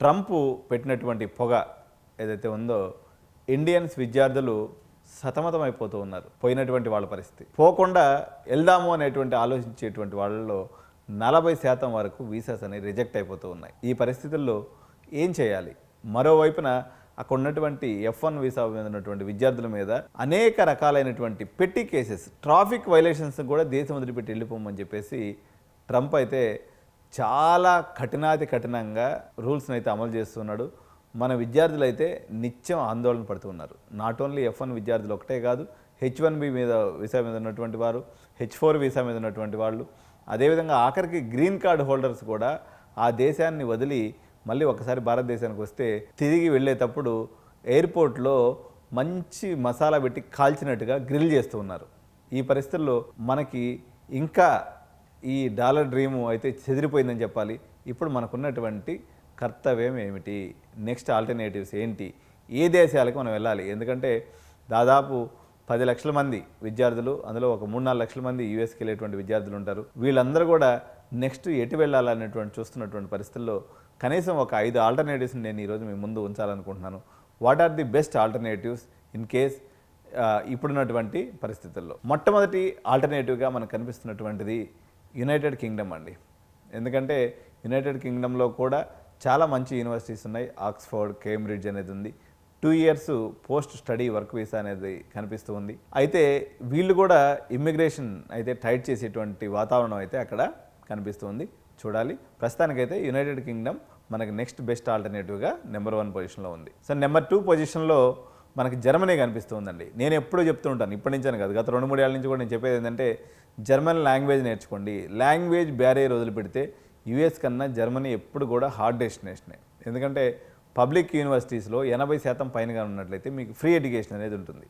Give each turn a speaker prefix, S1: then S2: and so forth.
S1: Trump పెట్టినటువంటి పొగ ఏదైతే ఉందో ఇండియన్స్ విద్యార్థులు సతమతమైపోతూ ఉన్నారు. పోయినటువంటి వాళ్ళ పరిస్థితి పోకుండా వెళ్దాము అనేటువంటి ఆలోచించేటువంటి వాళ్ళలో 40% వరకు వీసాస్ అనేవి రిజెక్ట్ అయిపోతూ ఉన్నాయి. ఈ పరిస్థితుల్లో ఏం చేయాలి? మరోవైపున అక్కడ ఉన్నటువంటి F1 వీసా మీద ఉన్నటువంటి విద్యార్థుల మీద అనేక రకాలైనటువంటి పెట్టి కేసెస్, ట్రాఫిక్ వైలేషన్స్ కూడా దేశం వదిలిపెట్టి వెళ్ళిపోమని చెప్పేసి ట్రంప్ అయితే చాలా కఠినాతి కఠినంగా రూల్స్ని అయితే అమలు చేస్తున్నాడు. మన విద్యార్థులు అయితే నిత్యం ఆందోళన పడుతూ ఉన్నారు. నాట్ ఓన్లీ F1 విద్యార్థులు ఒకటే కాదు, H1B మీద వీసా మీద ఉన్నటువంటి వారు, H4 వీసా మీద ఉన్నటువంటి వాళ్ళు, అదేవిధంగా ఆఖరికి గ్రీన్ కార్డ్ హోల్డర్స్ కూడా ఆ దేశాన్ని వదిలి మళ్ళీ ఒకసారి భారతదేశానికి వస్తే తిరిగి వెళ్ళేటప్పుడు ఎయిర్పోర్ట్లో మంచి మసాలా పెట్టి కాల్చినట్టుగా గ్రిల్ చేస్తూ ఉన్నారు. ఈ పరిస్థితుల్లో మనకి ఇంకా ఈ డాలర్ డ్రీము అయితే చెదిరిపోయిందని చెప్పాలి. ఇప్పుడు మనకున్నటువంటి కర్తవ్యం ఏమిటి? నెక్స్ట్ ఆల్టర్నేటివ్స్ ఏంటి? ఏ దేశాలకు మనం వెళ్ళాలి? ఎందుకంటే దాదాపు 10 లక్షల మంది విద్యార్థులు, అందులో ఒక 3-4 లక్షల మంది యూఎస్కి వెళ్ళేటువంటి విద్యార్థులు ఉంటారు. వీళ్ళందరూ కూడా నెక్స్ట్ ఎటు వెళ్ళాలనేటువంటి చూస్తున్నటువంటి పరిస్థితుల్లో కనీసం ఒక 5 ఆల్టర్నేటివ్స్ని నేను ఈరోజు మీ ముందు ఉంచాలనుకుంటున్నాను. What are the best alternatives in case ఇప్పుడున్నటువంటి పరిస్థితుల్లో? మొట్టమొదటి ఆల్టర్నేటివ్గా మనకు కనిపిస్తున్నటువంటిది యునైటెడ్ కింగ్డమ్ అండి. ఎందుకంటే యునైటెడ్ కింగ్డమ్లో కూడా చాలా మంచి యూనివర్సిటీస్ ఉన్నాయి. ఆక్స్ఫర్డ్, కేంబ్రిడ్జ్ అనేది ఉంది. 2 years post study work visa అనేది కనిపిస్తూ ఉంది. అయితే వీళ్ళు కూడా ఇమ్మిగ్రేషన్ అయితే టైట్ చేసేటువంటి వాతావరణం అయితే అక్కడ కనిపిస్తుంది. చూడాలి. ప్రస్తుతానికైతే యునైటెడ్ కింగ్డమ్ మనకి నెక్స్ట్ బెస్ట్ ఆల్టర్నేటివ్గా నెంబర్ 1 పొజిషన్లో ఉంది. సో నెంబర్ 2 పొజిషన్లో మనకి జర్మనీ కనిపిస్తుందండి. నేను ఎప్పుడూ చెప్తూ ఉంటాను, ఇప్పటి నుంచని కాదు, గత 2-3 ఏళ్ళ నుంచి కూడా నేను చెప్పేది ఏంటంటే జర్మన్ లాంగ్వేజ్ నేర్చుకోండి. లాంగ్వేజ్ బ్యారియర్ వదిలిపెడితే యూఎస్ కన్నా జర్మనీ ఎప్పుడు కూడా హార్డ్ డెస్టినేషనే. ఎందుకంటే పబ్లిక్ యూనివర్సిటీస్లో 80% పైనగా ఉన్నట్లయితే మీకు ఫ్రీ ఎడ్యుకేషన్ అనేది ఉంటుంది.